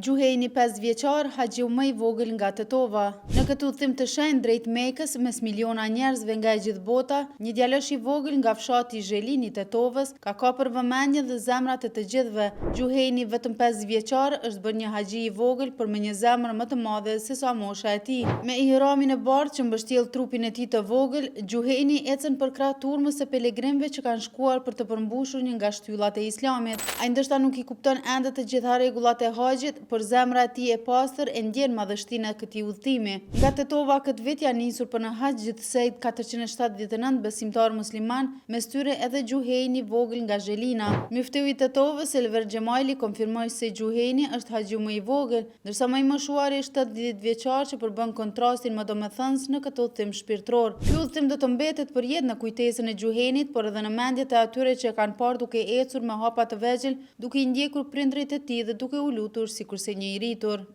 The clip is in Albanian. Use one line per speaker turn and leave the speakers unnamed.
Gjuhejni 5 vjeçar, Haxhiu më i vogël nga Tetova. Në këtë udhëtim të shenjtë drejt Mekës, mes miliona njerëzve nga e gjithë bota, një djalosh i vogël nga fshati Zhelin i Tetovës ka kapur vëmendjen dhe zemrat e të gjithëve. Gjuhejni, vetëm 5 vjeçar, është bërë një haxhi i vogël, por me një zemër më të madhe se sa mosha e tij. Me ihramin e bardhë që mbështjell trupin e tij të vogël, Gjuhejni ecën për krah turmës së pelegrimëve që kanë shkuar për të përmbushur një nga shtyllat e Islamit. Ai ndoshta nuk i kupton ende të gjitha rregullat e haxhit, por zemra e tij e pastër e ndjen madhështinë e këtij udhëtimi. Nga Tetova këtë vit janë nisur për në haxh gjithsej 479 besimtarë musliman, mes tyre edhe Gjuhejni vogël nga Zhelina. Muftiu i Tetovës Elver Xhemaili konfirmoi se Gjuhejni është haxhiu më i vogël, ndërsa më i moshuari është 80 vjeçar që përbën kontrastin më domethënës në këtë udhëtim shpirtëror. Ky udhëtim do të mbetet përjetë në kujtesën e Gjuhejnit, por edhe në mendjet e atyre që e kanë parë duke ecur me hapa të vegjël, duke i ndjekur prindrit e tij dhe duke u lutur sikurse një i rritur.